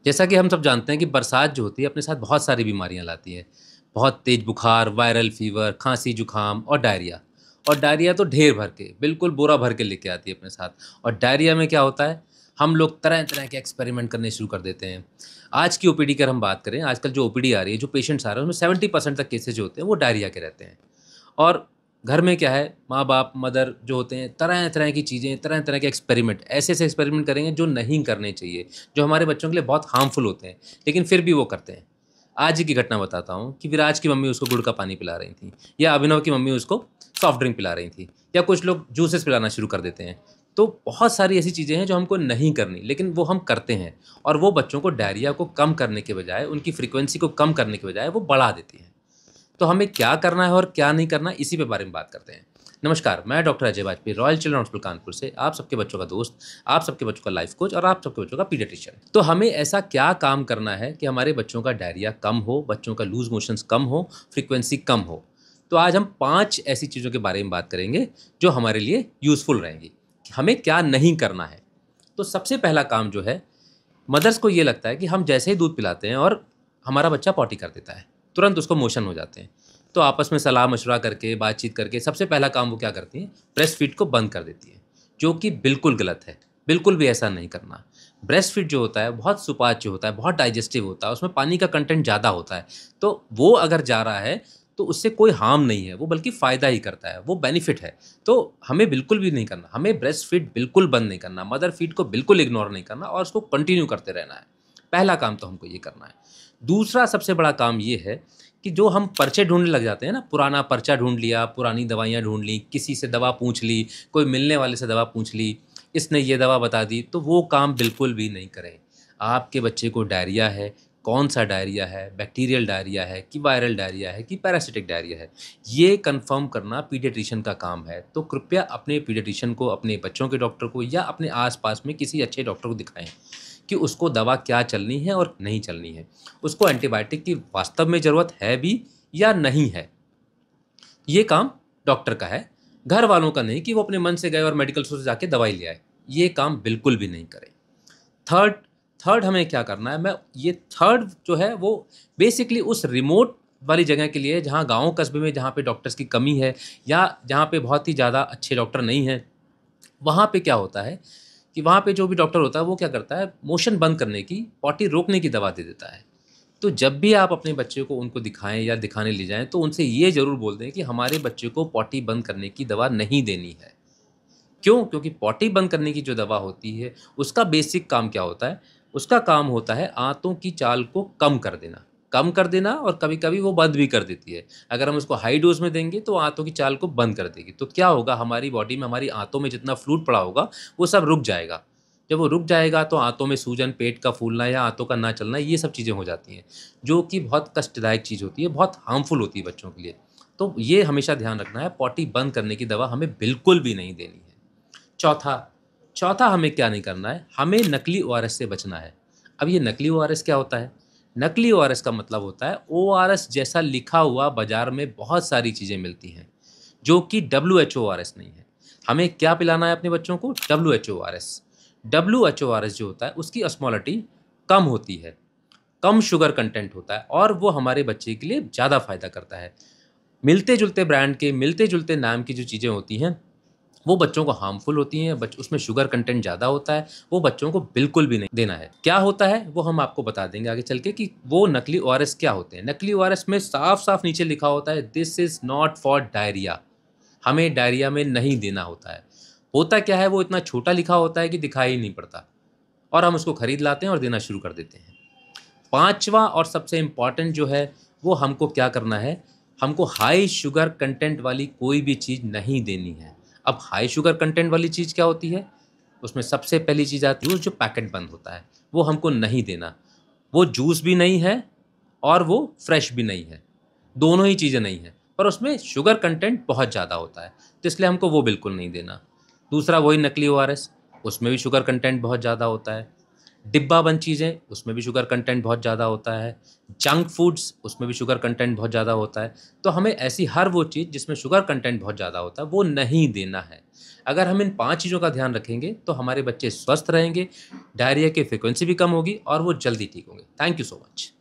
जैसा कि हम सब जानते हैं कि बरसात जो होती है अपने साथ बहुत सारी बीमारियां लाती है। बहुत तेज बुखार, वायरल फीवर, खांसी, जुकाम और डायरिया। और डायरिया तो ढेर भर के, बिल्कुल बोरा भर के लेके आती है अपने साथ। और डायरिया में क्या होता है, हम लोग तरह तरह के एक्सपेरिमेंट करने शुरू कर देते हैं। आज की ओपीडी की अगर हम बात करें, आजकल जो ओपीडी आ रही है, जो पेशेंट्स आ रहे हैं, उसमें 70% तक केसेज जो होते हैं वो डायरिया के रहते हैं। और घर में क्या है, माँ-बाप, मदर जो होते हैं, तरह-तरह की चीज़ें, तरह-तरह के एक्सपेरिमेंट, ऐसे-ऐसे एक्सपेरिमेंट करेंगे जो नहीं करने चाहिए, जो हमारे बच्चों के लिए बहुत हार्मफुल होते हैं, लेकिन फिर भी वो करते हैं। आज ही की घटना बताता हूँ कि विराज की मम्मी उसको गुड़ का पानी पिला रही थी, या अभिनव की मम्मी उसको सॉफ्ट ड्रिंक पिला रही थी, या कुछ लोग जूसेस पिलाना शुरू कर देते हैं। तो बहुत सारी ऐसी चीज़ें हैं जो हमको नहीं करनी, लेकिन वो हम करते हैं, और वो बच्चों को डायरिया को कम करने के बजाय, उनकी फ्रीक्वेंसी को कम करने के बजाय वो बढ़ा देती हैं। तो हमें क्या करना है और क्या नहीं करना, इसी पे बारे में बात करते हैं। नमस्कार, मैं doctor Ajay Vajpayee, royal children hospital Kanpur से आप सबके बच्चों का दोस्त, आप सबके बच्चों का लाइफ कोच और आप सबके बच्चों का पीडियाट्रिशियन। तो हमें ऐसा क्या काम करना है कि हमारे बच्चों का डायरिया कम हो, बच्चों का लूज मोशंस कम हो, फ्रीक्वेंसी कम हो। तो आज हम 5 ऐसी चीज़ों के बारे में बात करेंगे जो हमारे लिए यूज़फुल रहेंगी, कि हमें क्या नहीं करना है। तो सबसे पहला काम जो है, मदर्स को ये लगता है कि हम जैसे ही दूध पिलाते हैं और हमारा बच्चा पॉटी कर देता है, तुरंत उसको मोशन हो जाते हैं। तो आपस में सलाह-मशवरा करके, बातचीत करके सबसे पहला काम वो क्या करती हैं, ब्रेस्ट फीड को बंद कर देती हैं, जो कि बिल्कुल गलत है। बिल्कुल भी ऐसा नहीं करना। ब्रेस्ट फीड जो होता है, बहुत सुपाच्य होता है, बहुत डाइजेस्टिव होता है, उसमें पानी का कंटेंट ज़्यादा होता है। तो वो अगर जा रहा है, तो उससे कोई हार्म नहीं है, वो बल्कि फ़ायदा ही करता है, वो बेनिफिट है। तो हमें बिल्कुल भी नहीं करना, हमें ब्रेस्ट फीड बिल्कुल बंद नहीं करना, मदर फीड को बिल्कुल इग्नोर नहीं करना और उसको कंटिन्यू करते रहना है। पहला काम तो हमको ये करना है। दूसरा सबसे बड़ा काम ये है कि जो हम पर्चे ढूँढने लग जाते हैं ना, पुराना पर्चा ढूँढ लिया, पुरानी दवाइयाँ ढूँढ ली, किसी से दवा पूछ ली, कोई मिलने वाले से दवा पूछ ली, इसने ये दवा बता दी, तो वो काम बिल्कुल भी नहीं करें। आपके बच्चे को डायरिया है, कौन-सा डायरिया है, बैक्टीरियल डायरिया है कि वायरल डायरिया है कि पैरासिटिक डायरिया है, ये कन्फर्म करना पीडियाट्रिशियन का काम है। तो कृपया अपने पीडियाट्रिशियन को, अपने बच्चों के डॉक्टर को या अपने आस-पास में किसी अच्छे डॉक्टर को दिखाएँ कि उसको दवा क्या चलनी है और नहीं चलनी है। उसको एंटीबायोटिक की वास्तव में ज़रूरत है भी या नहीं है। ये काम डॉक्टर का है, घर वालों का नहीं कि वो अपने मन से गए और मेडिकल स्टोर से जाके दवाई ले आए। ये काम बिल्कुल भी नहीं करें। थर्ड थर्ड हमें क्या करना है, मैं ये थर्ड जो है वो बेसिकली उस रिमोट वाली जगह के लिए, जहाँ गाँव कस्बे में जहाँ पे डॉक्टर्स की कमी है या जहाँ पे बहुत ही ज़्यादा अच्छे डॉक्टर नहीं हैं, वहाँ पे क्या होता है कि वहाँ पे जो भी डॉक्टर होता है वो क्या करता है, मोशन बंद करने की, पॉटी रोकने की दवा दे देता है। तो जब भी आप अपने बच्चे को उनको दिखाएँ या दिखाने ले जाएँ, तो उनसे ये ज़रूर बोल दें कि हमारे बच्चे को पॉटी बंद करने की दवा नहीं देनी है। क्यों? क्योंकि पॉटी बंद करने की जो दवा होती है, उसका बेसिक काम क्या होता है? उसका काम होता है आंतों की चाल को कम कर देना। कम कर देना, और कभी-कभी वो बंद भी कर देती है। अगर हम उसको हाई डोज़ में देंगे तो आंतों की चाल को बंद कर देगी। तो क्या होगा, हमारी बॉडी में, हमारी आंतों में जितना फ्लूइड पड़ा होगा, वो सब रुक जाएगा। जब वो रुक जाएगा तो आंतों में सूजन, पेट का फूलना या आंतों का ना चलना, ये सब चीज़ें हो जाती हैं, जो कि बहुत कष्टदायक चीज़ होती है, बहुत हार्मफुल होती है बच्चों के लिए। तो ये हमेशा ध्यान रखना है, पॉटी बंद करने की दवा हमें बिल्कुल भी नहीं देनी है। चौथा चौथा हमें क्या नहीं करना है, हमें नकली ओआरएस से बचना है। अब ये नकली ओआरएस क्या होता है? नकली ओआरएस का मतलब होता है ओआरएस जैसा लिखा हुआ बाज़ार में बहुत सारी चीज़ें मिलती हैं, जो कि डब्ल्यूएचओ ओआरएस नहीं है। हमें क्या पिलाना है अपने बच्चों को? WHO ORS. डब्ल्यूएचओ ओआरएस जो होता है उसकी ऑस्मोलिटी कम होती है, कम शुगर कंटेंट होता है और वो हमारे बच्चे के लिए ज़्यादा फ़ायदा करता है। मिलते-जुलते ब्रांड के, मिलते-जुलते नाम की जो चीज़ें होती हैं, वो बच्चों को हार्मफुल होती हैं, उसमें शुगर कंटेंट ज़्यादा होता है, वो बच्चों को बिल्कुल भी नहीं देना है। क्या होता है, वो हम आपको बता देंगे आगे चल के कि वो नकली ओआरएस क्या होते हैं। नकली ओआरएस में साफ-साफ नीचे लिखा होता है, this is not for diarrhoea. हमें डायरिया में नहीं देना होता है। होता क्या है, वो इतना छोटा लिखा होता है कि दिखाई ही नहीं पड़ता, और हम उसको खरीद लाते हैं और देना शुरू कर देते हैं। पाँचवाँ और सबसे इम्पोर्टेंट जो है, वो हमको क्या करना है, हमको हाई शुगर कंटेंट वाली कोई भी चीज़ नहीं देनी है। अब हाई शुगर कंटेंट वाली चीज़ क्या होती है? उसमें सबसे पहली चीज़ आती है, वो जो पैकेट बंद होता है, वो हमको नहीं देना। वो जूस भी नहीं है और वो फ्रेश भी नहीं है, दोनों ही चीज़ें नहीं हैं, पर उसमें शुगर कंटेंट बहुत ज़्यादा होता है, तो इसलिए हमको वो बिल्कुल नहीं देना। दूसरा वही नकली ओआरएस, उसमें भी शुगर कंटेंट बहुत ज़्यादा होता है। डिब्बा बंद चीज़ें, उसमें भी शुगर कंटेंट बहुत ज़्यादा होता है। जंक फूड्स, उसमें भी शुगर कंटेंट बहुत ज़्यादा होता है। तो हमें ऐसी हर वो चीज़ जिसमें शुगर कंटेंट बहुत ज़्यादा होता है, वो नहीं देना है। अगर हम इन 5 चीज़ों का ध्यान रखेंगे तो हमारे बच्चे स्वस्थ रहेंगे, डायरिया की फ्रीक्वेंसी भी कम होगी और वो जल्दी ठीक होंगे। Thank you so much.